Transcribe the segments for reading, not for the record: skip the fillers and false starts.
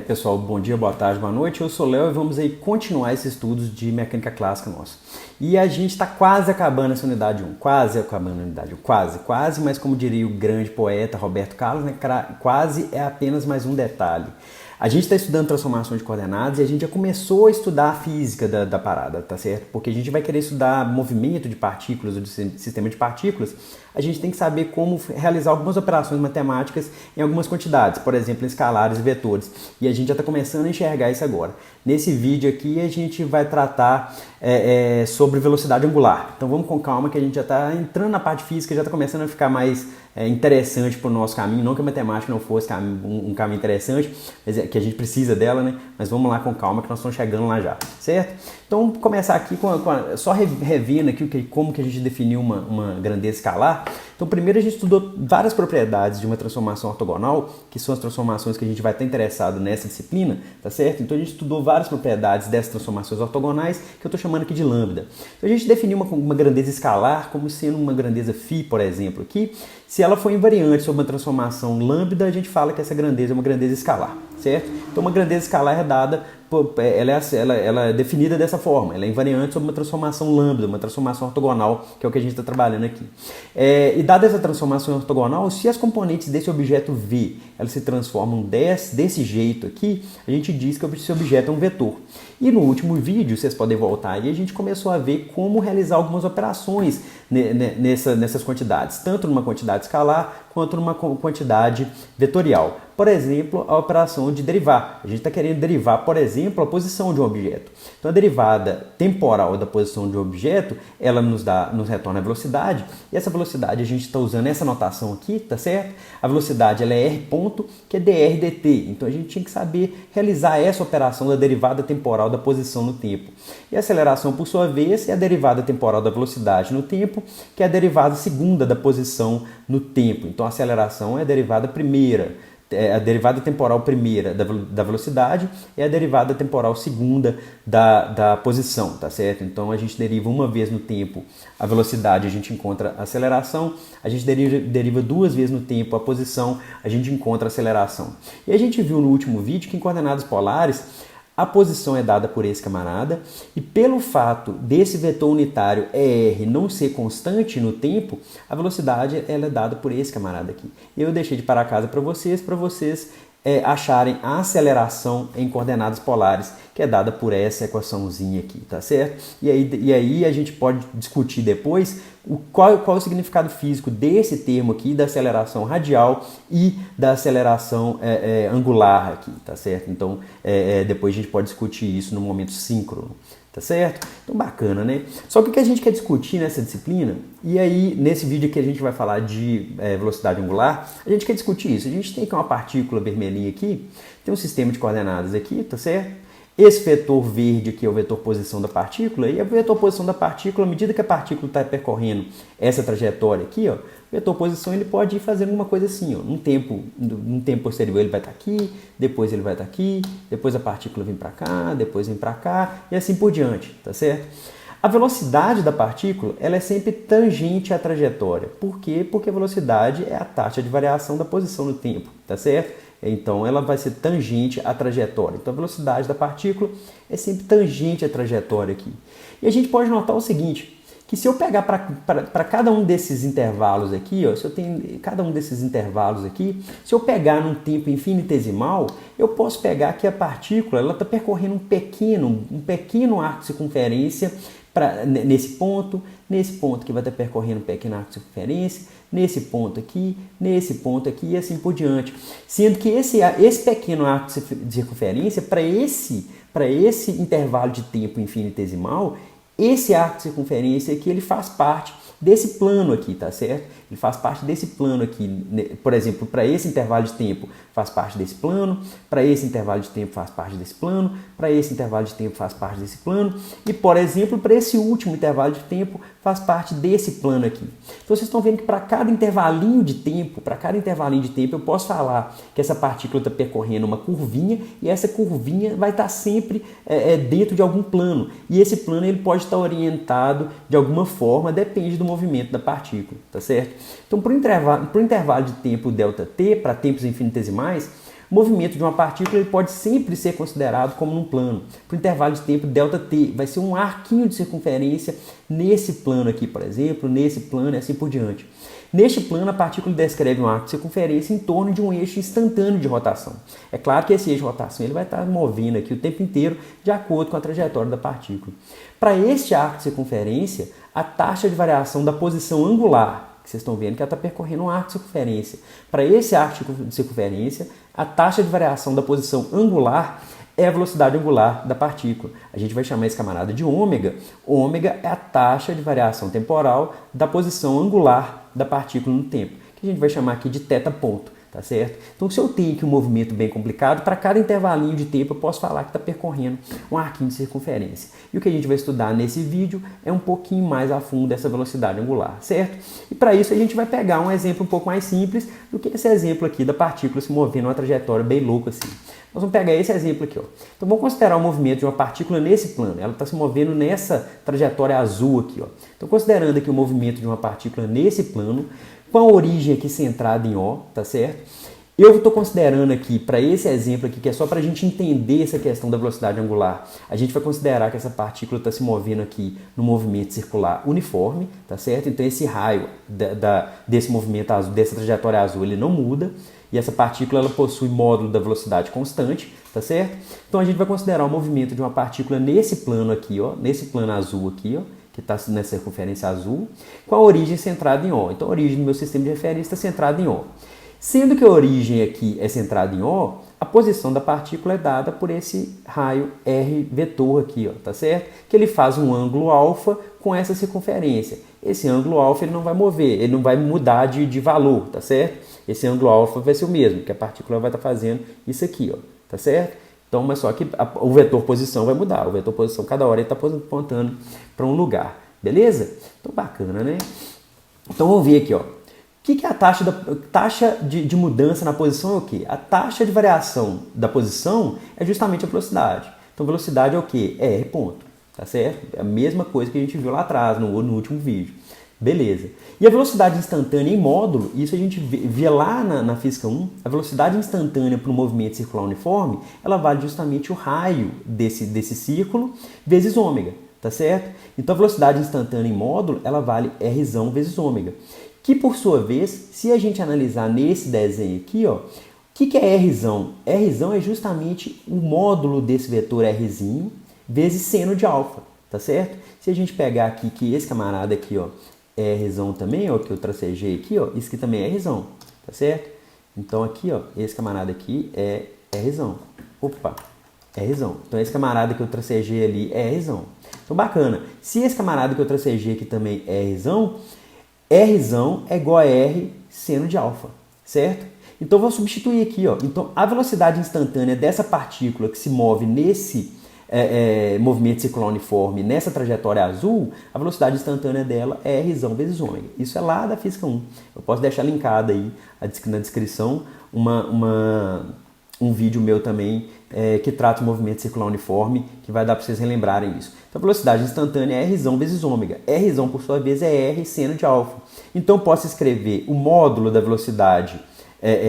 Pessoal, bom dia, boa tarde, boa noite. Eu sou o Léo e vamos aí continuar esses estudos de mecânica clássica nossa. E a gente está quase acabando essa unidade 1, quase acabando a unidade 1, quase, mas como diria o grande poeta Roberto Carlos, né, quase é apenas mais um detalhe. A gente está estudando transformação de coordenadas e a gente já começou a estudar a física da parada, tá certo? Porque a gente vai querer estudar movimento de partículas ou de sistema de partículas, a gente tem que saber como realizar algumas operações matemáticas em algumas quantidades, por exemplo, em escalares e vetores. E a gente já está começando a enxergar isso agora. Nesse vídeo aqui a gente vai tratar sobre velocidade angular. Então vamos com calma que a gente já está entrando na parte física, já está começando a ficar mais interessante para o nosso caminho. Não que a matemática não fosse um caminho interessante, mas que a gente precisa dela, né? Mas vamos lá com calma que nós estamos chegando lá já, certo? Então vamos começar aqui só revendo aqui como que a gente definiu uma grandeza escalar. Então primeiro a gente estudou várias propriedades de uma transformação ortogonal, que são as transformações que a gente vai estar interessado nessa disciplina, tá certo? Então a gente estudou várias propriedades dessas transformações ortogonais, que eu estou chamando aqui de lambda. Então a gente definiu uma grandeza escalar como sendo uma grandeza φ, por exemplo, aqui. Se ela for invariante sobre uma transformação lambda, a gente fala que essa grandeza é uma grandeza escalar, certo? Então uma grandeza escalar é dada, ela é definida dessa forma, ela é invariante sobre uma transformação lambda, uma transformação ortogonal, que é o que a gente está trabalhando aqui. E dada essa transformação ortogonal, se as componentes desse objeto V elas se transformam desse jeito aqui, a gente diz que esse objeto é um vetor. E no último vídeo, vocês podem voltar aí, a gente começou a ver como realizar algumas operações nessas quantidades, tanto numa quantidade escalar quanto numa quantidade vetorial. Por exemplo, a operação de derivar. A gente está querendo derivar, por exemplo, a posição de um objeto. Então, a derivada temporal da posição de um objeto, ela nos retorna a velocidade, e essa velocidade a gente está usando essa notação aqui, tá certo? A velocidade ela é r ponto, que é dr dt. Então, a gente tinha que saber realizar essa operação da derivada temporal da posição no tempo. E a aceleração, por sua vez, é a derivada temporal da velocidade no tempo, que é a derivada segunda da posição no tempo. Então, a aceleração é a derivada primeira, a derivada temporal primeira da velocidade é a derivada temporal segunda da posição, tá certo? Então a gente deriva uma vez no tempo a velocidade, a gente encontra a aceleração, a gente deriva duas vezes no tempo a posição, a gente encontra a aceleração. E a gente viu no último vídeo que em coordenadas polares a posição é dada por esse camarada e pelo fato desse vetor unitário ER não ser constante no tempo, a velocidade ela é dada por esse camarada aqui. Eu deixei de parar a casa para vocês acharem a aceleração em coordenadas polares, que é dada por essa equaçãozinha aqui, tá certo? E aí a gente pode discutir depois qual é o significado físico desse termo aqui, da aceleração radial e da aceleração angular aqui, tá certo? Então, depois a gente pode discutir isso no momento síncrono. Tá certo? Então bacana, né? Só que o que a gente quer discutir nessa disciplina, e aí nesse vídeo aqui a gente vai falar de velocidade angular, a gente quer discutir isso. A gente tem aqui uma partícula vermelhinha aqui, tem um sistema de coordenadas aqui, tá certo? Esse vetor verde aqui é o vetor posição da partícula, e a vetor posição da partícula, à medida que a partícula está percorrendo essa trajetória aqui, ó, o vetor posição ele pode ir fazendo alguma coisa assim, ó, num tempo posterior ele vai estar aqui, depois ele vai estar aqui, depois a partícula vem para cá, depois vem para cá, e assim por diante, tá certo? A velocidade da partícula ela é sempre tangente à trajetória. Por quê? Porque a velocidade é a taxa de variação da posição no tempo, tá certo? Então, ela vai ser tangente à trajetória. Então, a velocidade da partícula é sempre tangente à trajetória aqui. E a gente pode notar o seguinte, que se eu pegar para cada um desses intervalos aqui, ó, se eu tenho cada um desses intervalos aqui, se eu pegar num tempo infinitesimal, eu posso pegar que a partícula ela está percorrendo um pequeno arco de circunferência nesse ponto que vai estar percorrendo um pequeno arco de circunferência, nesse ponto aqui e assim por diante. Sendo que esse pequeno arco de circunferência, para esse intervalo de tempo infinitesimal, esse arco de circunferência aqui, ele faz parte desse plano aqui, tá certo? Ele faz parte desse plano aqui, por exemplo, para esse intervalo de tempo faz parte desse plano, para esse intervalo de tempo faz parte desse plano, para esse intervalo de tempo faz parte desse plano e, por exemplo, para esse último intervalo de tempo faz parte desse plano aqui. Então vocês estão vendo que para cada intervalinho de tempo, eu posso falar que essa partícula está percorrendo uma curvinha e essa curvinha vai estar sempre dentro de algum plano. E esse plano ele pode estar orientado de alguma forma, depende do movimento da partícula, tá certo? Então, para o intervalo de tempo ΔT, para tempos infinitesimais, O movimento de uma partícula ele pode sempre ser considerado como um plano. Para o intervalo de tempo ΔT, vai ser um arquinho de circunferência nesse plano aqui, por exemplo, nesse plano e assim por diante. Neste plano, a partícula descreve um arco de circunferência em torno de um eixo instantâneo de rotação. É claro que esse eixo de rotação ele vai estar movendo aqui o tempo inteiro de acordo com a trajetória da partícula. Para este arco de circunferência, a taxa de variação da posição angular, que vocês estão vendo que ela está percorrendo um arco de circunferência. Para esse arco de circunferência, a taxa de variação da posição angular é a velocidade angular da partícula. A gente vai chamar esse camarada de ômega. Ômega é a taxa de variação temporal da posição angular da partícula no tempo, que a gente vai chamar aqui de θ ponto, tá certo? Então, se eu tenho aqui um movimento bem complicado, para cada intervalinho de tempo eu posso falar que está percorrendo um arquinho de circunferência. E o que a gente vai estudar nesse vídeo é um pouquinho mais a fundo dessa velocidade angular, certo? E para isso a gente vai pegar um exemplo um pouco mais simples do que esse exemplo aqui da partícula se movendo uma trajetória bem louca assim. Nós vamos pegar esse exemplo aqui, ó. Então vamos considerar o movimento de uma partícula nesse plano. Ela está se movendo nessa trajetória azul aqui, ó. Então considerando aqui o movimento de uma partícula nesse plano, com a origem aqui centrada em O, tá certo? Eu estou considerando aqui, para esse exemplo aqui, que é só para a gente entender essa questão da velocidade angular, a gente vai considerar que essa partícula está se movendo aqui no movimento circular uniforme, tá certo? Então esse raio desse movimento azul, dessa trajetória azul, ele não muda. E essa partícula ela possui módulo da velocidade constante, tá certo? Então a gente vai considerar o movimento de uma partícula nesse plano aqui, ó, nesse plano azul aqui, ó, que está nessa circunferência azul, com a origem centrada em O. Então a origem do meu sistema de referência está centrada em O. Sendo que a origem aqui é centrada em O, a posição da partícula é dada por esse raio R vetor aqui, ó, tá certo? Que ele faz um ângulo alfa com essa circunferência. Esse ângulo alfa ele não vai mover, ele não vai mudar de valor, tá certo? Esse ângulo alfa vai ser o mesmo, que a partícula vai estar fazendo isso aqui, ó, tá certo? Então, mas só que o vetor posição vai mudar. O vetor posição, cada hora ele está apontando para um lugar, beleza? Então, bacana, né? Então, vamos ver aqui, ó. O que é a taxa de mudança na posição é o quê? A taxa de variação da posição é justamente a velocidade. Então, velocidade é o quê? É R ponto, tá certo? É a mesma coisa que a gente viu lá atrás, no último vídeo. Beleza. E a velocidade instantânea em módulo, isso a gente via lá na física 1, a velocidade instantânea para o movimento circular uniforme, ela vale justamente o raio desse círculo vezes ômega, tá certo? Então a velocidade instantânea em módulo, ela vale R vezes ômega. Que por sua vez, se a gente analisar nesse desenho aqui, ó, o que é R? R é justamente o módulo desse vetor R vezes seno de alfa, tá certo? Se a gente pegar aqui que esse camarada aqui, ó, é R também, ó, que eu tracejei aqui, ó, isso aqui também é R, tá certo? Então aqui, ó, esse camarada aqui é R. Opa, R. Então esse camarada que eu tracejei ali é R. Então bacana. Se esse camarada que eu tracejei aqui também é R é igual a R seno de alfa, certo? Então eu vou substituir aqui, ó. Então a velocidade instantânea dessa partícula que se move nesse movimento circular uniforme nessa trajetória azul, a velocidade instantânea dela é R vezes ômega. Isso é lá da física 1. Eu posso deixar linkado aí na descrição um vídeo meu também que trata o movimento circular uniforme, que vai dar para vocês relembrarem isso. Então a velocidade instantânea é R vezes ômega. R, por sua vez, é R seno de alfa. Então eu posso escrever o módulo da velocidade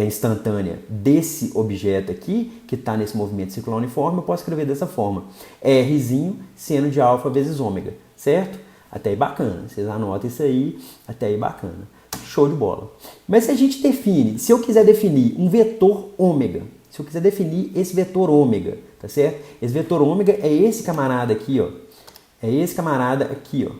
instantânea desse objeto aqui, que está nesse movimento circular uniforme, eu posso escrever dessa forma. R seno de alfa vezes ômega, certo? Até aí bacana, vocês anotam isso aí, até aí bacana. Show de bola. Mas se a gente define, se eu quiser definir um vetor ômega, se eu quiser definir esse vetor ômega, tá certo? Esse vetor ômega é esse camarada aqui, ó. É esse camarada aqui, ó.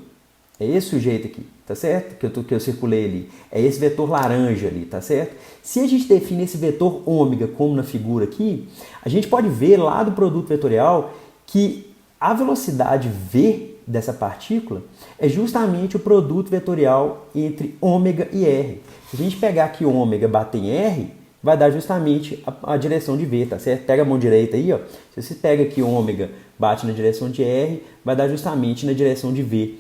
É esse sujeito aqui, tá certo? Que eu circulei ali. É esse vetor laranja ali, tá certo? Se a gente define esse vetor ômega como na figura aqui, a gente pode ver lá do produto vetorial que a velocidade V dessa partícula é justamente o produto vetorial entre ômega e R. Se a gente pegar aqui ômega e bater em R, vai dar justamente a direção de V, tá certo? Pega a mão direita aí, ó. Se você pega aqui ômega, bate na direção de R, vai dar justamente na direção de V.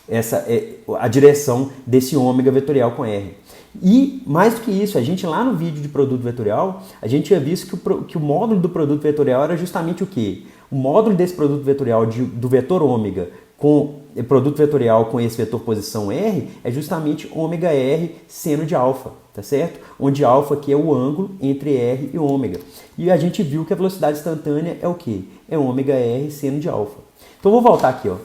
Essa é a direção desse ômega vetorial com R. E, mais do que isso, a gente lá no vídeo de produto vetorial, a gente tinha visto que o módulo do produto vetorial era justamente o quê? O módulo desse produto vetorial do vetor ômega com produto vetorial com esse vetor posição R é justamente ômega R seno de alfa, tá certo? Onde alfa aqui é o ângulo entre R e ômega. E a gente viu que a velocidade instantânea é o quê? É ômega R seno de alfa. Então vou voltar aqui, ó.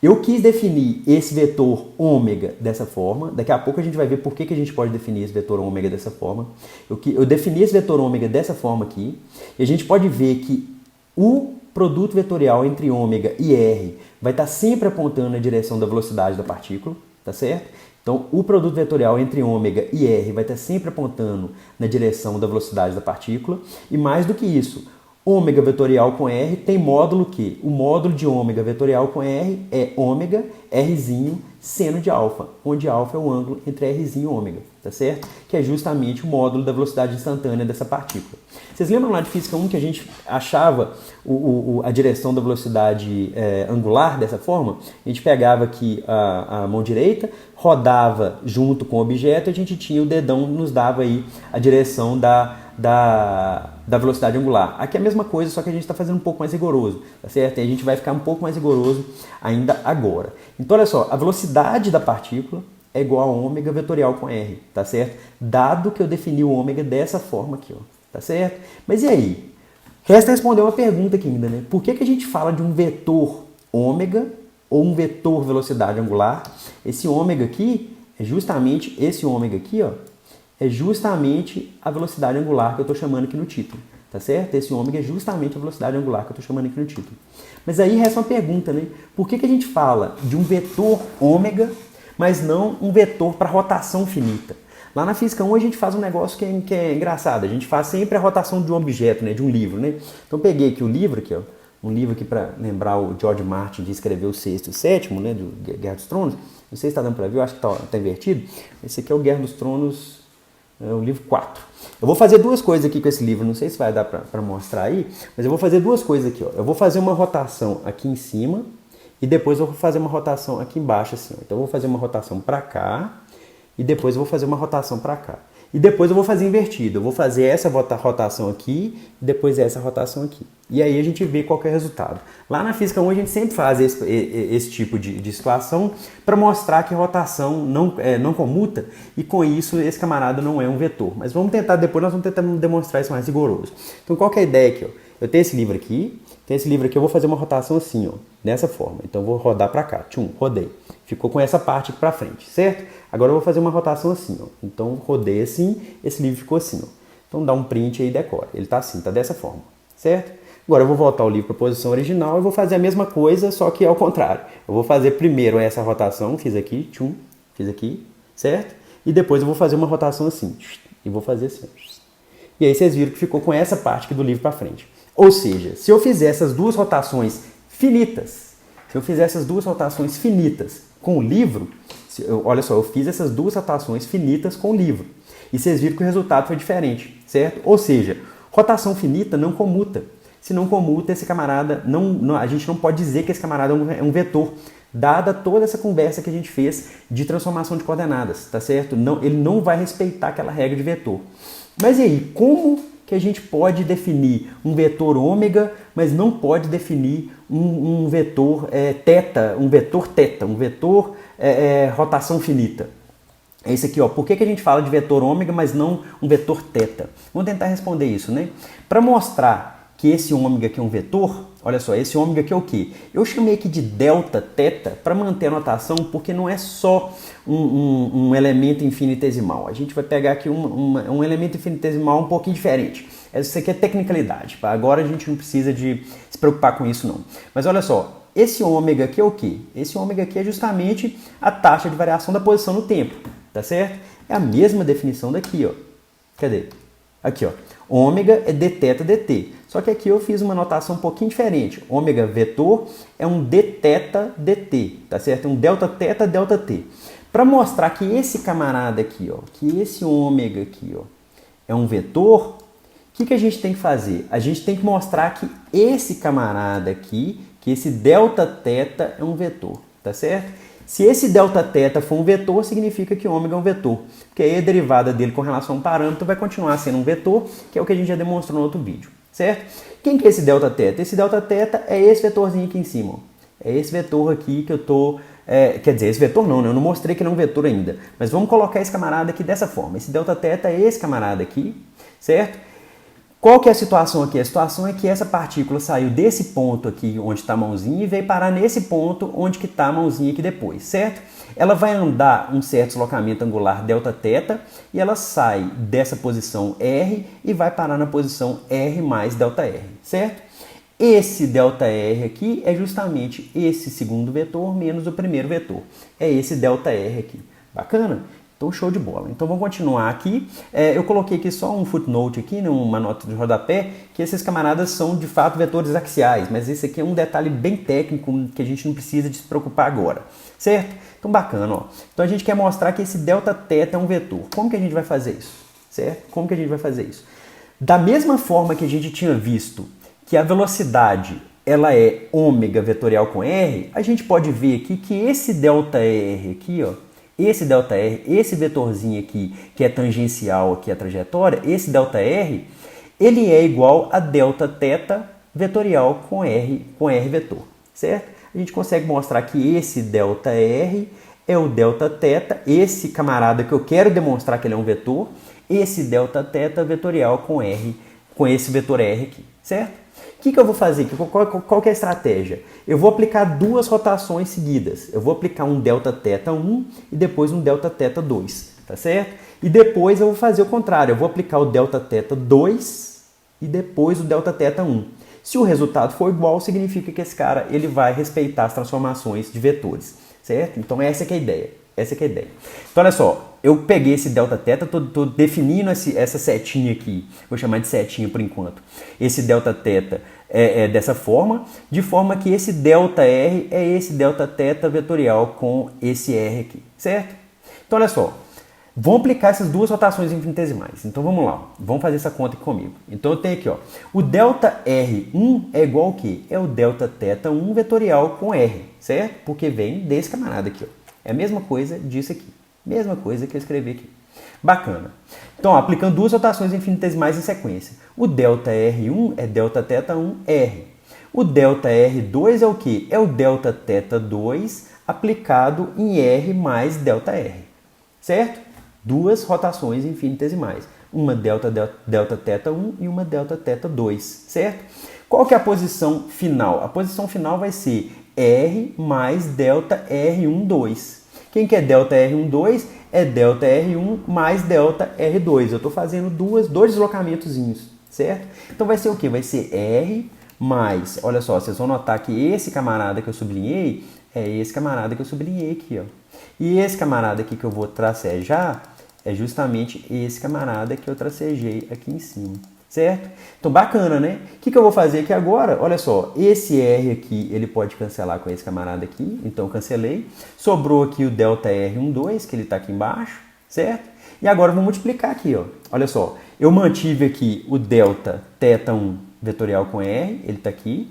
Eu quis definir esse vetor ômega dessa forma. Daqui a pouco a gente vai ver por que a gente pode definir esse vetor ômega dessa forma. Eu defini esse vetor ômega dessa forma aqui. E a gente pode ver que o produto vetorial entre ômega e R vai estar sempre apontando na direção da velocidade da partícula, tá certo? Então, o produto vetorial entre ômega e R vai estar sempre apontando na direção da velocidade da partícula. E mais do que isso, ômega vetorial com R tem módulo que o módulo de ômega vetorial com R é ômega Rzinho seno de alfa, onde alfa é o ângulo entre Rzinho e ômega, tá certo? Que é justamente o módulo da velocidade instantânea dessa partícula. Vocês lembram lá de Física 1 que a gente achava a direção da velocidade angular dessa forma? A gente pegava aqui a mão direita, rodava junto com o objeto e a gente tinha o dedão, nos dava aí a direção da velocidade angular. Aqui é a mesma coisa, só que a gente está fazendo um pouco mais rigoroso, tá certo? E a gente vai ficar um pouco mais rigoroso ainda agora. Então, olha só, a velocidade da partícula é igual a ômega vetorial com R, tá certo? Dado que eu defini o ômega dessa forma aqui, ó, tá certo? Mas e aí? Resta responder uma pergunta aqui ainda, né? Por que a gente fala de um vetor ômega ou um vetor velocidade angular? Esse ômega aqui é justamente esse ômega aqui, ó, é justamente a velocidade angular que eu estou chamando aqui no título, tá certo? Esse ômega é justamente a velocidade angular que eu estou chamando aqui no título. Mas aí resta uma pergunta, né? Por que a gente fala de um vetor ômega, mas não um vetor para rotação finita? Lá na Física 1 a gente faz um negócio que é engraçado. A gente faz sempre a rotação de um objeto, né? De um livro, né? Então peguei aqui o livro, aqui, ó, um livro aqui para lembrar o George Martin de escrever o sexto e o sétimo, né? Do Guerra dos Tronos. Não sei se está dando para ver, eu acho que está invertido. Esse aqui é o Guerra dos Tronos, o livro 4. Eu vou fazer duas coisas aqui com esse livro, não sei se vai dar para mostrar aí, mas eu vou fazer duas coisas aqui, ó. Eu vou fazer uma rotação aqui em cima e depois eu vou fazer uma rotação aqui embaixo, assim, ó. Então eu vou fazer uma rotação para cá e depois eu vou fazer uma rotação para cá. E depois eu vou fazer invertido, eu vou fazer essa rotação aqui e depois essa rotação aqui. E aí a gente vê qual que é o resultado. Lá na Física 1 a gente sempre faz esse tipo de situação para mostrar que a rotação não comuta e com isso esse camarada não é um vetor. Mas vamos tentar, depois nós vamos tentar demonstrar isso mais rigoroso. Então qual que é a ideia aqui? Ó? Eu tenho esse livro aqui, eu vou fazer uma rotação assim, ó, dessa forma. Então eu vou rodar para cá, rodei. Ficou com essa parte aqui para frente, certo? Agora eu vou fazer uma rotação assim, ó. Então rodei assim, esse livro ficou assim, ó. Então dá um print aí e decora. Ele tá assim, tá dessa forma, certo? Agora eu vou voltar o livro para a posição original e vou fazer a mesma coisa, só que ao contrário. Eu vou fazer primeiro essa rotação, fiz aqui, fiz aqui, certo? E depois eu vou fazer uma rotação assim, e vou fazer assim. E aí vocês viram que ficou com essa parte aqui do livro para frente. Ou seja, se eu fizer essas duas rotações finitas, com o livro, olha só, eu fiz essas duas rotações finitas com o livro. E vocês viram que o resultado foi diferente, certo? Ou seja, rotação finita não comuta. Se não comuta, esse camarada, a gente não pode dizer que esse camarada é um vetor, dada toda essa conversa que a gente fez de transformação de coordenadas, tá certo? Ele não vai respeitar aquela regra de vetor. Mas e aí, como que a gente pode definir um vetor ômega, mas não pode definir um vetor teta, um vetor rotação finita? É isso aqui, ó. Por que a gente fala de vetor ômega, mas não um vetor teta? Vamos tentar responder isso, né? Para mostrar que esse ômega aqui é um vetor, olha só, esse ômega aqui é o quê? Eu chamei aqui de delta teta para manter a notação, porque não é só um elemento infinitesimal. A gente vai pegar aqui um elemento infinitesimal um pouquinho diferente. Isso aqui é tecnicalidade. Agora a gente não precisa de se preocupar com isso, não. Mas olha só, esse ômega aqui é o quê? Esse ômega aqui é justamente a taxa de variação da posição no tempo, tá certo? É a mesma definição daqui, ó. Cadê? Aqui, ó. Ômega é dθ dt. Só que aqui eu fiz uma notação um pouquinho diferente. Ômega vetor é um dθ dt, tá certo? É um delta θ delta t. Para mostrar que esse camarada aqui, ó, que esse ômega aqui, ó, é um vetor, o que a gente tem que fazer? A gente tem que mostrar que esse camarada aqui, que esse delta θ é um vetor, tá certo? Se esse delta θ for um vetor, significa que ômega é um vetor. Porque aí a derivada dele com relação a um parâmetro vai continuar sendo um vetor, que é o que a gente já demonstrou no outro vídeo, certo? Quem que é esse delta θ? Esse delta θ é esse vetorzinho aqui em cima, ó. É esse vetor aqui que eu estou... quer dizer, esse vetor não, né? Eu não mostrei que ele é um vetor ainda. Mas vamos colocar esse camarada aqui dessa forma. Esse delta θ é esse camarada aqui, certo? Qual que é a situação aqui? A situação é que essa partícula saiu desse ponto aqui onde está a mãozinha e veio parar nesse ponto onde que está a mãozinha aqui depois, certo? Ela vai andar um certo deslocamento angular delta θ e ela sai dessa posição R e vai parar na posição R mais delta R, certo? Esse delta R aqui é justamente esse segundo vetor menos o primeiro vetor. É esse delta R aqui. Bacana? Então, show de bola. Então, vamos continuar aqui. Eu coloquei aqui só um footnote aqui, né, uma nota de rodapé, que esses camaradas são, de fato, vetores axiais, mas esse aqui é um detalhe bem técnico que a gente não precisa de se preocupar agora, certo? Então, bacana, ó. Então, a gente quer mostrar que esse delta θ é um vetor. Como que a gente vai fazer isso? Certo? Como que a gente vai fazer isso? Da mesma forma que a gente tinha visto que a velocidade ela é ômega vetorial com R, a gente pode ver aqui que esse delta R aqui, ó, esse delta R, esse vetorzinho aqui, que é tangencial aqui à trajetória, esse delta R, ele é igual a delta θ vetorial com R vetor, certo? A gente consegue mostrar que esse delta R é o delta θ, esse camarada que eu quero demonstrar que ele é um vetor, esse delta θ vetorial com R, com esse vetor R aqui, certo? O que eu vou fazer? Qual que é a estratégia? Eu vou aplicar duas rotações seguidas. Eu vou aplicar um delta θ1 e depois um delta θ2, tá certo? E depois eu vou fazer o contrário. Eu vou aplicar o delta θ2 e depois o delta θ1. Se o resultado for igual, significa que esse cara ele vai respeitar as transformações de vetores, certo? Então essa que é a ideia. Essa que é a ideia. Então olha só, eu peguei esse delta θ, estou definindo essa setinha aqui, vou chamar de setinha por enquanto. Esse delta θ é dessa forma, de forma que esse delta R é esse delta θ vetorial com esse R aqui, certo? Então olha só, vamos aplicar essas duas rotações infinitesimais. Então vamos lá, vamos fazer essa conta aqui comigo. Então eu tenho aqui, ó, o delta R1 é igual ao quê? É o delta θ1 vetorial com R, certo? Porque vem desse camarada aqui, ó. É a mesma coisa disso aqui. Mesma coisa que eu escrevi aqui. Bacana. Então, ó, aplicando duas rotações infinitesimais em sequência. O delta R1 é delta θ1 R. O delta R2 é o quê? É o delta θ2 aplicado em R mais delta R. Certo? Duas rotações infinitesimais. Uma delta θ1 e uma delta θ2. Certo? Qual que é a posição final? A posição final vai ser R mais delta R12. Quem que é delta R12? É delta R1 mais delta R2. Eu estou fazendo dois deslocamentozinhos, certo? Então vai ser o quê? Vai ser R mais, olha só, vocês vão notar que esse camarada que eu sublinhei é esse camarada que eu sublinhei aqui, ó. E esse camarada aqui que eu vou tracejar é justamente esse camarada que eu tracejei aqui em cima. Certo? Então, bacana, né? O que eu vou fazer aqui agora? Olha só, esse R aqui, ele pode cancelar com esse camarada aqui. Então, cancelei. Sobrou aqui o delta R12, que ele está aqui embaixo, certo? E agora eu vou multiplicar aqui, ó. Olha só, eu mantive aqui o delta θ1 vetorial com R, ele está aqui.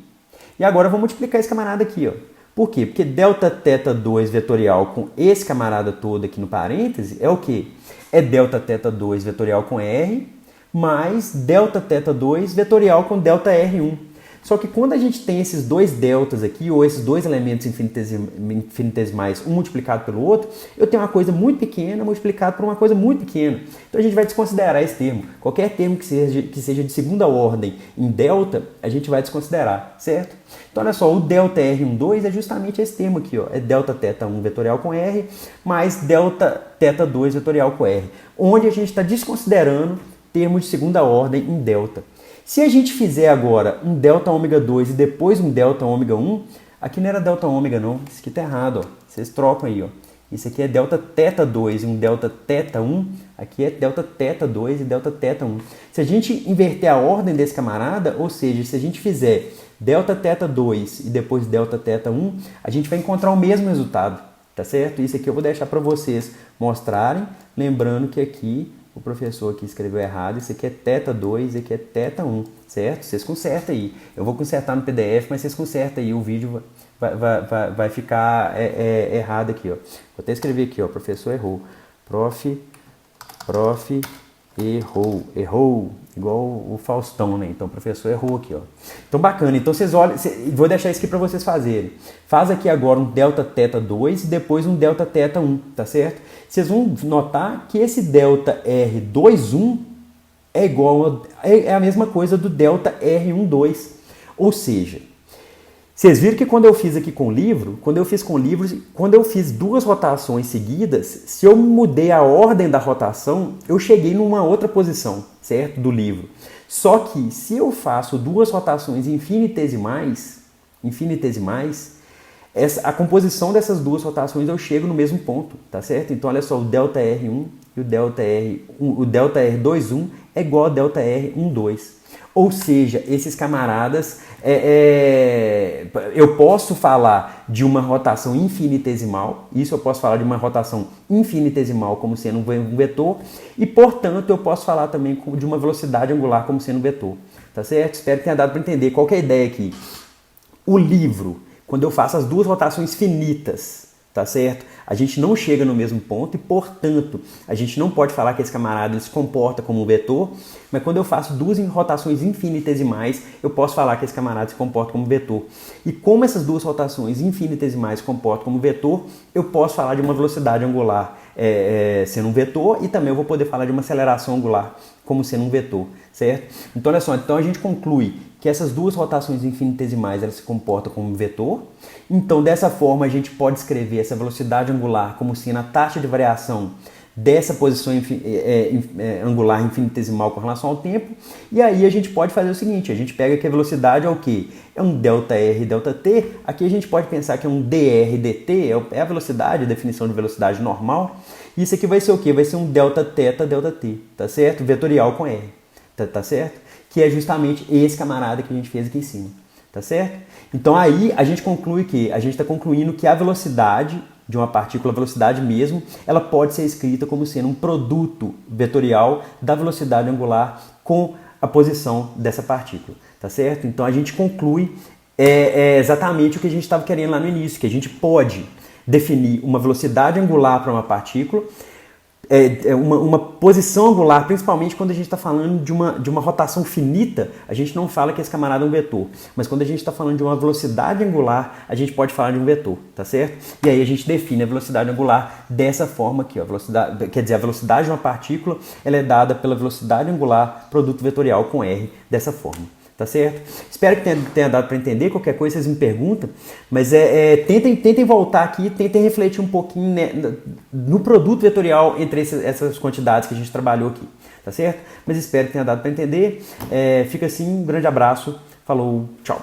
E agora eu vou multiplicar esse camarada aqui, ó. Por quê? Porque delta θ2 vetorial com esse camarada todo aqui no parêntese é o quê? É delta θ2 vetorial com R mais delta θ2 vetorial com delta R1. Só que quando a gente tem esses dois deltas aqui, ou esses dois elementos infinitesimais, um multiplicado pelo outro, eu tenho uma coisa muito pequena multiplicado por uma coisa muito pequena. Então a gente vai desconsiderar esse termo. Qualquer termo que seja de segunda ordem em delta, a gente vai desconsiderar, certo? Então olha só, o delta R12 é justamente esse termo aqui, ó. É delta θ1 vetorial com R mais delta θ2 vetorial com R, onde a gente está desconsiderando termos de segunda ordem em delta. Se a gente fizer agora um delta ômega 2 e depois um delta ômega 1, aqui não era delta ômega não, isso aqui tá errado, ó. Vocês trocam aí, ó. Isso aqui é delta θ2 e um delta θ1, aqui é delta θ2 e delta θ1. Se a gente inverter a ordem desse camarada, ou seja, se a gente fizer delta θ2 e depois delta θ1, a gente vai encontrar o mesmo resultado, tá certo? Isso aqui eu vou deixar para vocês mostrarem, lembrando que aqui o professor aqui escreveu errado, isso aqui é θ2, isso aqui é θ1, certo? Vocês consertam aí. Eu vou consertar no PDF, mas vocês consertam aí, o vídeo vai ficar errado aqui, ó. Vou até escrever aqui, ó, professor errou. Prof errou. igual o Faustão, né? Então o professor errou aqui, ó. Então bacana, então vocês olham, vou deixar isso aqui para vocês fazerem. Faz aqui agora um delta θ 2 e depois um delta θ 1, tá certo? Vocês vão notar que esse delta R21 é igual é a mesma coisa do delta R12. Ou seja, vocês viram que quando eu fiz aqui com o livro, quando eu fiz duas rotações seguidas, se eu mudei a ordem da rotação, eu cheguei numa outra posição, certo? Do livro. Só que se eu faço duas rotações infinitesimais, a composição dessas duas rotações eu chego no mesmo ponto, tá certo? Então olha só, o delta R1 e o delta R21 é igual a delta R12. Ou seja, esses camaradas, eu posso falar de uma rotação infinitesimal, isso eu posso falar de uma rotação infinitesimal como sendo um vetor, e portanto eu posso falar também de uma velocidade angular como sendo um vetor, tá certo? Espero que tenha dado para entender qual que é a ideia aqui. O livro, quando eu faço as duas rotações finitas, tá certo? A gente não chega no mesmo ponto e, portanto, a gente não pode falar que esse camarada ele se comporta como um vetor, mas quando eu faço duas rotações infinitesimais, eu posso falar que esse camarada se comporta como vetor. E como essas duas rotações infinitesimais se comportam como vetor, eu posso falar de uma velocidade angular sendo um vetor e também eu vou poder falar de uma aceleração angular como sendo um vetor, certo? Então, olha só, então a gente conclui que essas duas rotações infinitesimais elas se comportam como vetor. Então, dessa forma, a gente pode escrever essa velocidade angular como sendo a taxa de variação dessa posição angular infinitesimal com relação ao tempo. E aí a gente pode fazer o seguinte, a gente pega que a velocidade é o quê? É um delta R, delta T. Aqui a gente pode pensar que é um dr, dt, é a velocidade, a definição de velocidade normal. Isso aqui vai ser o quê? Vai ser um delta θ, delta t, tá certo? Vetorial com R, tá certo? Que é justamente esse camarada que a gente fez aqui em cima, tá certo? Então aí a gente conclui que a gente está concluindo que a velocidade de uma partícula, a velocidade mesmo, ela pode ser escrita como sendo um produto vetorial da velocidade angular com a posição dessa partícula, tá certo? Então a gente conclui exatamente o que a gente estava querendo lá no início, que a gente pode definir uma velocidade angular para uma partícula, uma posição angular, principalmente quando a gente está falando de uma rotação finita, a gente não fala que esse camarada é um vetor, mas quando a gente está falando de uma velocidade angular, a gente pode falar de um vetor, tá certo? E aí a gente define a velocidade angular dessa forma aqui, ó, a velocidade de uma partícula ela é dada pela velocidade angular produto vetorial com R dessa forma. Tá certo? Espero que tenha dado para entender. Qualquer coisa vocês me perguntam, mas tentem voltar aqui, tentem refletir um pouquinho, né, no produto vetorial entre essas quantidades que a gente trabalhou aqui, tá certo? Mas espero que tenha dado para entender. Fica assim, um grande abraço, falou, tchau!